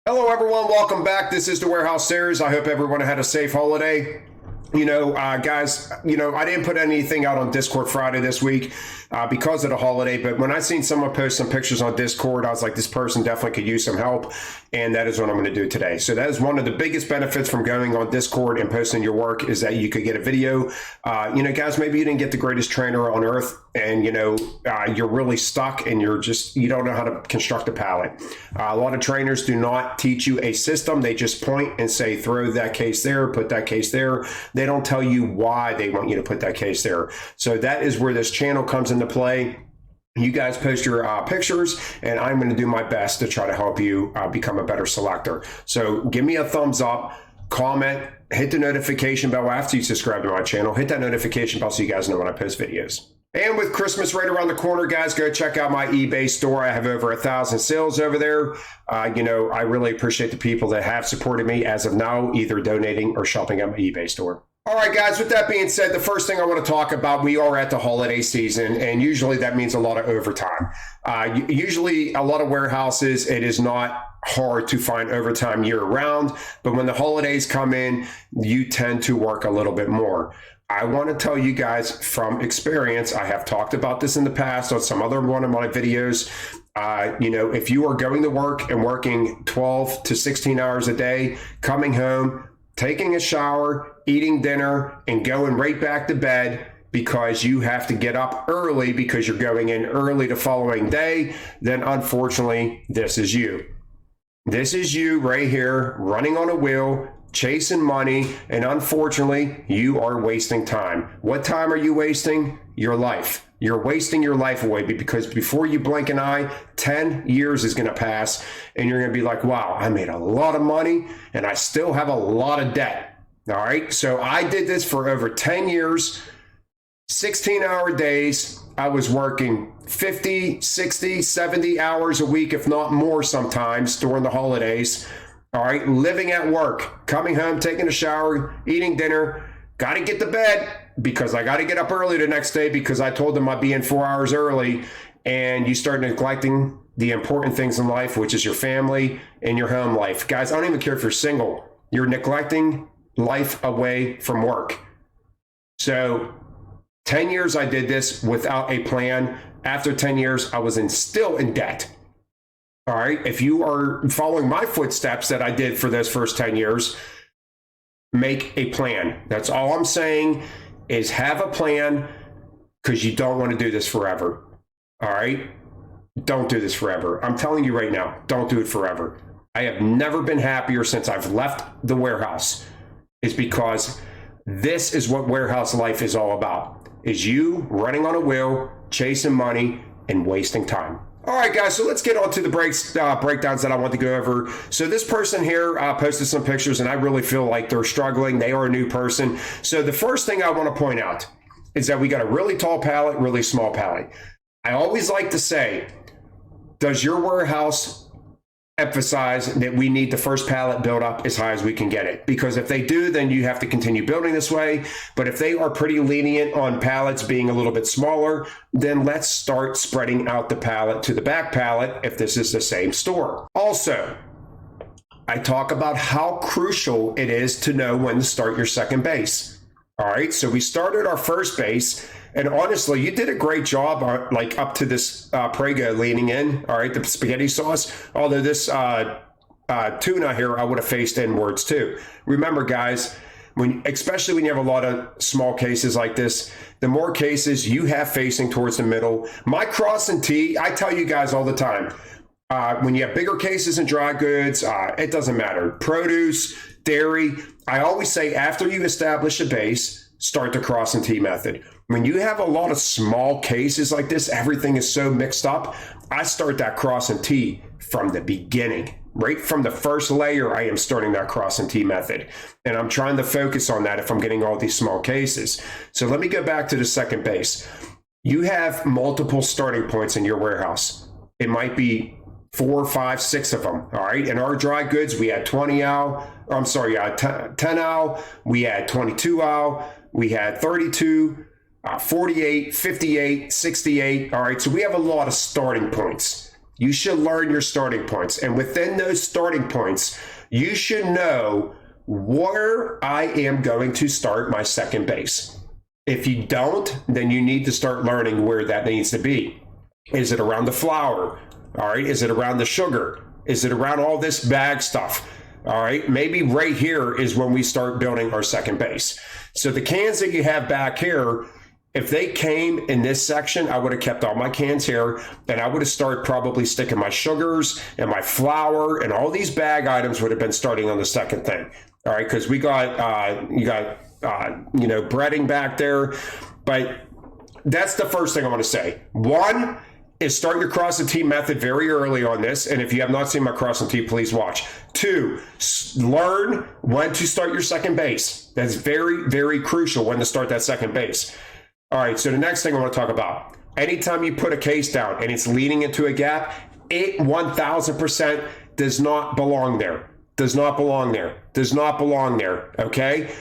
Hello, everyone. Welcome back. This is the Warehouse Series. I hope everyone had a safe holiday. Guys, I didn't put anything out on Discord Friday this week because of the holiday, but when I seen someone post some pictures on Discord, I was like, this person definitely could use some help, and that is what I'm going to do today. So that is one of the biggest benefits from going on Discord and posting your work is that you could get a video. Guys, maybe you didn't get the greatest trainer on earth, and you're really stuck and you don't know how to construct a pallet. A lot of trainers do not teach you a system. They just point and say, throw that case there, put that case there. They don't tell you why they want you to put that case there. So that is where this channel comes into play. You guys post your pictures, and I'm going to do my best to try to help you become a better selector. So give me a thumbs up, comment, hit the notification bell after you subscribe to my channel. Hit that notification bell so you guys know when I post videos. And with Christmas right around the corner, guys, go check out my eBay store. I have over 1,000 sales over there. I really appreciate the people that have supported me as of now, either donating or shopping at my eBay store. All right, guys, with that being said, the first thing I want to talk about, we are at the holiday season, and usually that means a lot of overtime. Usually a lot of warehouses, it is not hard to find overtime year round, but when the holidays come in, you tend to work a little bit more. I want to tell you guys from experience, I have talked about this in the past on some other one of my videos. If you are going to work and working 12 to 16 hours a day, coming home, taking a shower, eating dinner, and going right back to bed because you have to get up early because you're going in early the following day, then unfortunately, this is you. This is you right here running on a wheel, chasing money, and unfortunately, you are wasting time. What time are you wasting? Your life. You're wasting your life away because before you blink an eye, 10 years is going to pass, and you're going to be like, wow, I made a lot of money, and I still have a lot of debt. All right, so I did this for over 10 years, 16-hour days. I was working 50, 60, 70 hours a week, if not more sometimes during the holidays. All right, living at work, coming home, taking a shower, eating dinner, got to get to bed because I got to get up early the next day because I told them I'd be in 4 hours early, and you start neglecting the important things in life, which is your family and your home life. Guys, I don't even care if you're single. You're neglecting life away from work. So 10 years I did this without a plan. After 10 years, I was still in debt. All right. If you are following my footsteps that I did for those first 10 years, make a plan. That's all I'm saying is have a plan because you don't want to do this forever. All right. Don't do this forever. I'm telling you right now, don't do it forever. I have never been happier since I've left the warehouse. Is because this is what warehouse life is all about, is you running on a wheel, chasing money, and wasting time. All right, guys, so let's get on to the breakdowns that I want to go over. So this person here posted some pictures, and I really feel like they're struggling. They are a new person. So the first thing I want to point out is that we got a really tall pallet, really small pallet. I always like to say, does your warehouse emphasize that we need the first pallet built up as high as we can get it? Because if they do, then you have to continue building this way. But if they are pretty lenient on pallets being a little bit smaller, then let's start spreading out the pallet to the back pallet if this is the same store. Also, I talk about how crucial it is to know when to start your second base. All right, so we started our first base, and honestly, you did a great job, like up to this Prego leaning in. All right, the spaghetti sauce. Although this tuna here, I would have faced inwards too. Remember, guys, especially when you have a lot of small cases like this, the more cases you have facing towards the middle. My cross and T, I tell you guys all the time, when you have bigger cases in dry goods, it doesn't matter. Produce, dairy. I always say after you establish a base, start the cross and T method. When you have a lot of small cases like this, everything is so mixed up. I start that cross and T from the beginning. Right from the first layer, I am starting that cross and T method. And I'm trying to focus on that if I'm getting all these small cases. So let me go back to the second base. You have multiple starting points in your warehouse. It might be 4, 5, 6 of them. All right. In our dry goods, we had 10 owl. We had 22 owl. We had 32. 48, 58, 68. All right, so we have a lot of starting points. You should learn your starting points. And within those starting points, you should know where I am going to start my second base. If you don't, then you need to start learning where that needs to be. Is it around the flour? All right. Is it around the sugar? Is it around all this bag stuff? All right. Maybe right here is when we start building our second base. So the cans that you have back here, if they came in this section, I would have kept all my cans here, and I would have started probably sticking my sugars and my flour, and all these bag items would have been starting on the second thing. All right, because we got breading back there, but that's the first thing I want to say. One is start your cross and tee method very early on this, and if you have not seen my cross and tee, please watch. Two, learn when to start your second base. That's very, very crucial, when to start that second base. All right, so the next thing I want to talk about, anytime you put a case down and it's leading into a gap, it 1000% does not belong there. Does not belong there. Does not belong there, okay?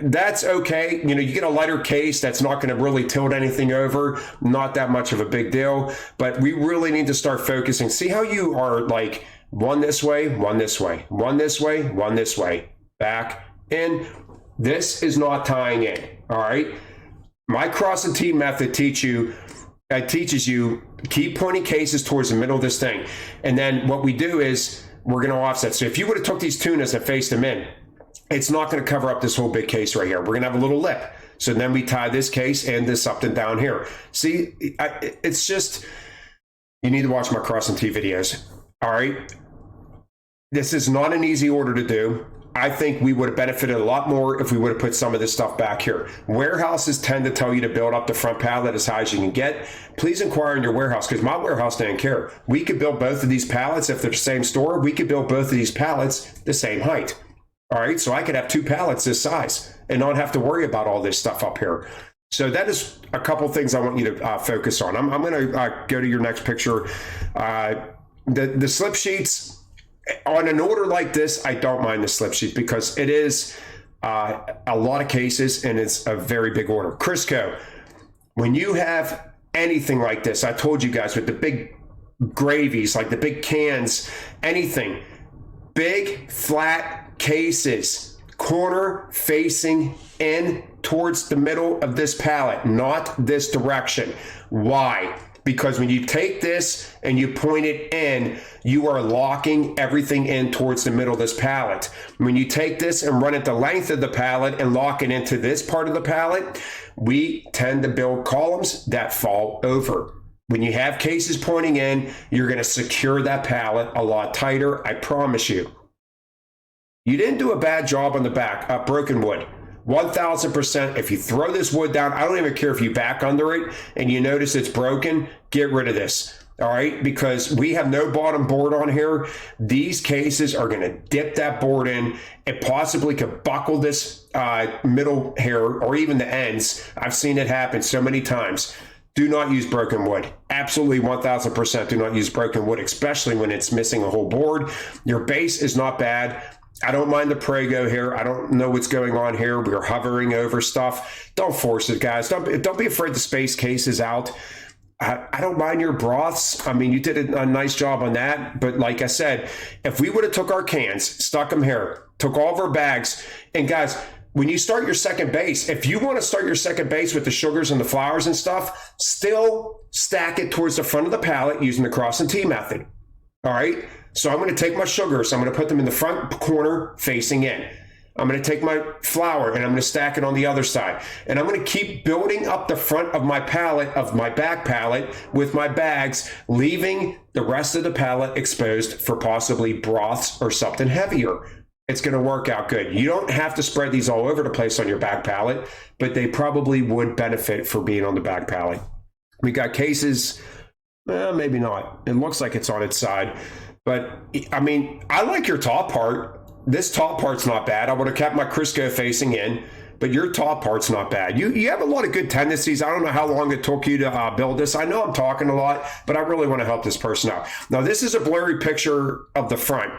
That's okay. You get a lighter case that's not going to really tilt anything over. Not that much of a big deal, but we really need to start focusing. See how you are like one this way, one this way, one this way, one this way, back in. This is not tying in, all right? My cross and tee method teaches you keep pointing cases towards the middle of this thing. And then what we do is we're going to offset. So if you would have took these tunas and faced them in, it's not going to cover up this whole big case right here. We're going to have a little lip. So then we tie this case and this up and down here. See, it's just, you need to watch my cross and tee videos. All right. This is not an easy order to do. I think we would have benefited a lot more if we would have put some of this stuff back here. Warehouses tend to tell you to build up the front pallet as high as you can get. Please inquire in your warehouse, because my warehouse didn't care. We could build both of these pallets if they're the same store. We could build both of these pallets the same height. All right, so I could have two pallets this size and not have to worry about all this stuff up here. So that is a couple things I want you to focus on. I'm going to go to your next picture. The slip sheets. On an order like this, I don't mind the slip sheet because it is a lot of cases and it's a very big order. Crisco, when you have anything like this, I told you guys with the big gravies, like the big cans, anything, big flat cases, corner facing in towards the middle of this pallet, not this direction. Why? Because when you take this and you point it in, you are locking everything in towards the middle of this pallet. When you take this and run it the length of the pallet and lock it into this part of the pallet, we tend to build columns that fall over. When you have cases pointing in, you're going to secure that pallet a lot tighter, I promise you. You didn't do a bad job on the back, broken wood. 1000%. If you throw this wood down, I don't even care if you back under it and you notice it's broken, get rid of this. All right, because we have no bottom board on here. These cases are going to dip that board in. It possibly could buckle this middle here or even the ends. I've seen it happen so many times. Do not use broken wood. Absolutely 1000% do not use broken wood, especially when it's missing a whole board. Your base is not bad. I don't mind the Prego here. I don't know what's going on here. We're hovering over stuff. Don't force it, guys. Don't be afraid to space cases out. I don't mind your broths. I mean, you did a nice job on that. But like I said, if we would have took our cans, stuck them here, took all of our bags, and guys, when you start your second base, if you want to start your second base with the sugars and the flours and stuff, still stack it towards the front of the pallet using the cross and tee method. All right. So I'm going to take my sugars. I'm going to put them in the front corner facing in. I'm going to take my flour and I'm going to stack it on the other side. And I'm going to keep building up the front of my pallet, of my back pallet with my bags, leaving the rest of the pallet exposed for possibly broths or something heavier. It's going to work out good. You don't have to spread these all over the place on your back pallet, but they probably would benefit for being on the back pallet. We got cases, maybe not. It looks like it's on its side. But, I mean, I like your top part. This top part's not bad. I would have kept my Crisco facing in, but your top part's not bad. You have a lot of good tendencies. I don't know how long it took you to build this. I know I'm talking a lot, but I really want to help this person out. Now, this is a blurry picture of the front.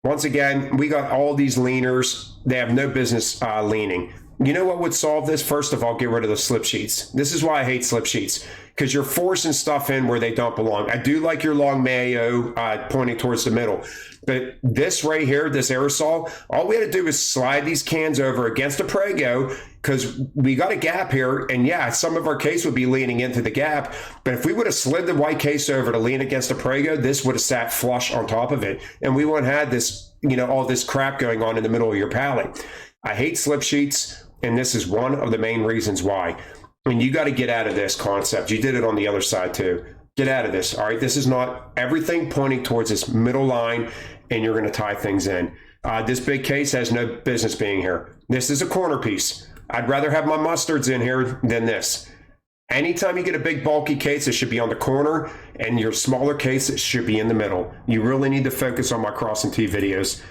Once again, we got all these leaners. They have no business leaning. You know what would solve this? First of all, get rid of the slip sheets. This is why I hate slip sheets, because you're forcing stuff in where they don't belong. I do like your long mayo pointing towards the middle, but this right here, this aerosol, all we had to do is slide these cans over against a Prego, because we got a gap here, and yeah, some of our case would be leaning into the gap, but if we would have slid the white case over to lean against a Prego, this would have sat flush on top of it, and we wouldn't have had this, all this crap going on in the middle of your pallet. I hate slip sheets. And this is one of the main reasons why. And you got to get out of this concept. You did it on the other side too. Get out of this. All right. This is not everything pointing towards this middle line, and you're going to tie things in. This big case has no business being here. This is a corner piece. I'd rather have my mustards in here than this. Anytime you get a big bulky case, it should be on the corner, and your smaller case, it should be in the middle. You really need to focus on my cross and tee videos.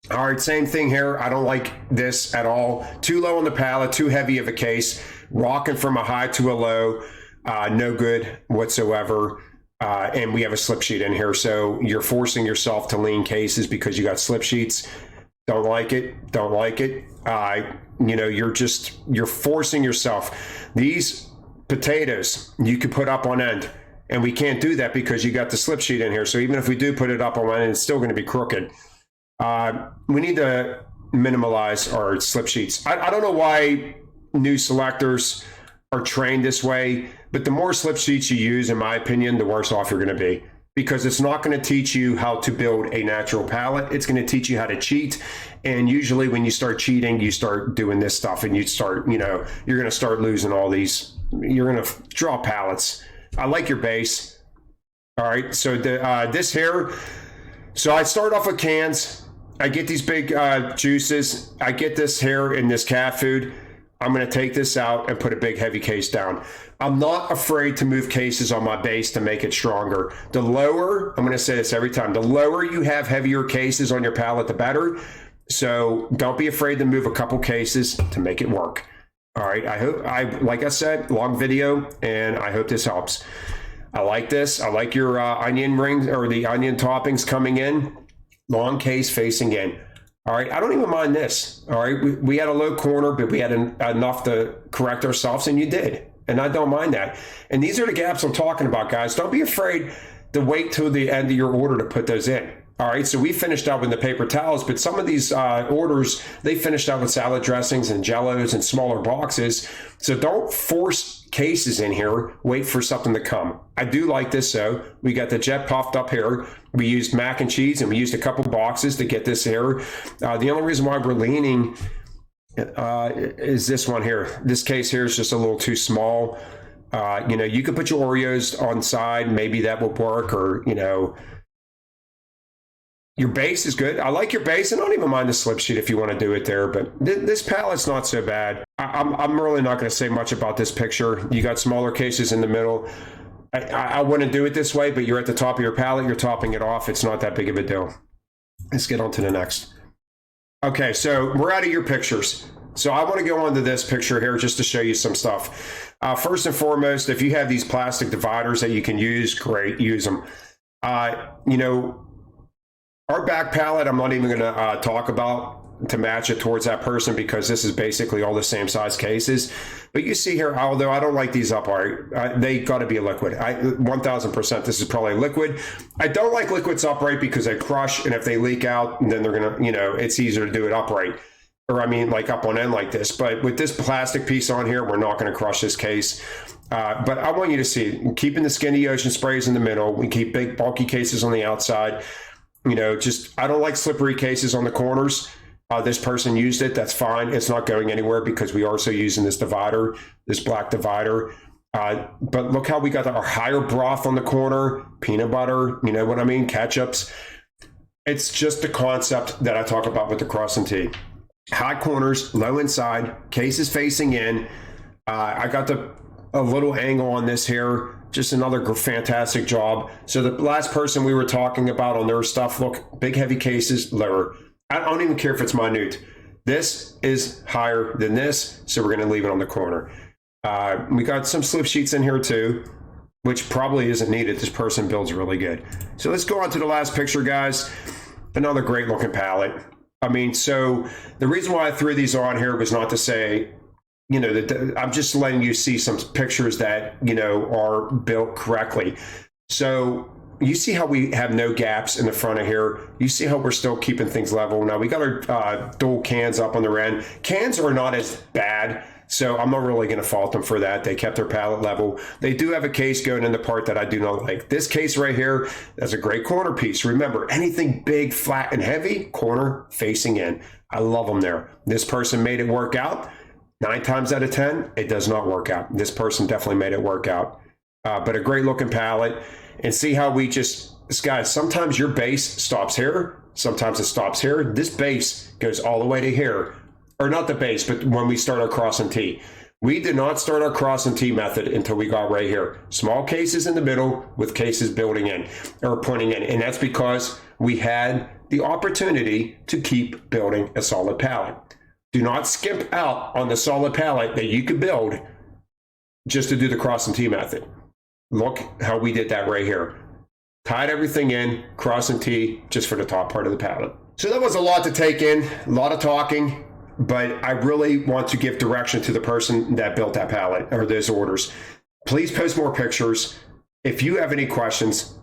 All right, same thing here. I don't like this at all. Too low on the pallet, too heavy of a case, rocking from a high to a low, no good whatsoever. And we have a slip sheet in here, so you're forcing yourself to lean cases because you got slip sheets. Don't like it. Don't like it. You're forcing yourself. These potatoes you could put up on end, and we can't do that because you got the slip sheet in here. So even if we do put it up on end, it's still going to be crooked. We need to minimize our slip sheets. I don't know why new selectors are trained this way, but the more slip sheets you use, in my opinion, the worse off you're going to be, because it's not going to teach you how to build a natural pallet. It's going to teach you how to cheat. And usually when you start cheating, you start doing this stuff, and you're going to start losing all these. You're going to draw pallets. I like your base. All right. So this here. So I start off with cans. I get these big juices. I get this here in this cat food. I'm going to take this out and put a big heavy case down. I'm not afraid to move cases on my base to make it stronger. The lower, I'm going to say this every time, the lower you have heavier cases on your pallet, the better. So don't be afraid to move a couple cases to make it work. All right. Like I said, long video, and I hope this helps. I like this. I like your onion rings, or the onion toppings coming in. Long case facing in. All right. I don't even mind this. All right. We had a low corner, but we had enough to correct ourselves, and you did. And I don't mind that. And these are the gaps I'm talking about, guys. Don't be afraid to wait till the end of your order to put those in. All right. So we finished out with the paper towels, but some of these orders, they finished out with salad dressings and jellos and smaller boxes. So don't force cases in here. Wait for something to come. I do like this, though. We got the jet puffed up here. We used mac and cheese, and we used a couple boxes to get this here. The only reason why we're leaning is this one here. This case here is just a little too small. You could put your Oreos on side. Maybe that would work, or, your base is good. I like your base. I don't even mind the slip sheet if you want to do it there, but this pallet's not so bad. I'm really not going to say much about this picture. You got smaller cases in the middle. I wouldn't do it this way, but you're at the top of your pallet. You're topping it off. It's not that big of a deal. Let's get on to the next. Okay, so we're out of your pictures. So I want to go on to this picture here just to show you some stuff. First and foremost, if you have these plastic dividers that you can use, great, use them. Our back pallet, I'm not even going to talk about to match it towards that person, because this is basically all the same size cases. But you see here, although I don't like these upright, they got to be a liquid. 1000%, this is probably liquid. I don't like liquids upright because they crush, and if they leak out, then they're going to, it's easier to do it upright. Or like up on end like this. But with this plastic piece on here, we're not going to crush this case. But I want you to see, keeping the Skinny Ocean sprays in the middle. We keep big bulky cases on the outside. I don't like slippery cases on the corners. This person used it. That's fine. It's not going anywhere because we are also using this divider, this black divider. But look how we got our higher broth on the corner, peanut butter, you know what I mean? Ketchups. It's just the concept that I talk about with the cross and tee. High corners, low inside, cases facing in. I got a little angle on this here. Just another fantastic job. So the last person we were talking about on their stuff, look, big heavy cases, lower. I don't even care if it's minute. This is higher than this, so we're going to leave it on the corner. We got some slip sheets in here too, which probably isn't needed. This person builds really good. So let's go on to the last picture, guys. Another great looking pallet. I mean, so the reason why I threw these on here was not to say, you know, that I'm just letting you see some pictures that, you know, are built correctly. So you see how we have no gaps in the front of here. You see how we're still keeping things level. Now we got our dual cans up on the end. Cans are not as bad, so I'm not really going to fault them for that. They kept their pallet level. They do have a case going in the part that I do not like. This case right here, that's a great corner piece. Remember, anything big, flat, and heavy, corner facing in. I love them there. This person made it work out. 9 times out of 10, it does not work out. This person definitely made it work out. But a great looking pallet. And see how we just, guys, sometimes your base stops here. Sometimes it stops here. This base goes all the way to here. Or not the base, but when we start our cross and T. We did not start our cross and T method until we got right here. Small cases in the middle with cases building in or pointing in. And that's because we had the opportunity to keep building a solid pallet. Do not skimp out on the solid pallet that you could build just to do the cross and T method. Look how we did that right here. Tied everything in, cross and T, just for the top part of the pallet. So that was a lot to take in, a lot of talking, but I really want to give direction to the person that built that pallet or those orders. Please post more pictures. If you have any questions,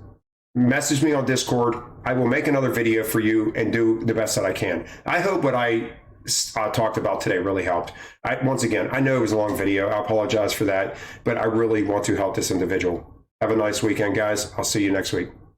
message me on Discord. I will make another video for you and do the best that I can. I hope what I talked about today really helped. Once again, I know it was a long video. I apologize for that, but I really want to help this individual. Have a nice weekend, guys. I'll see you next week.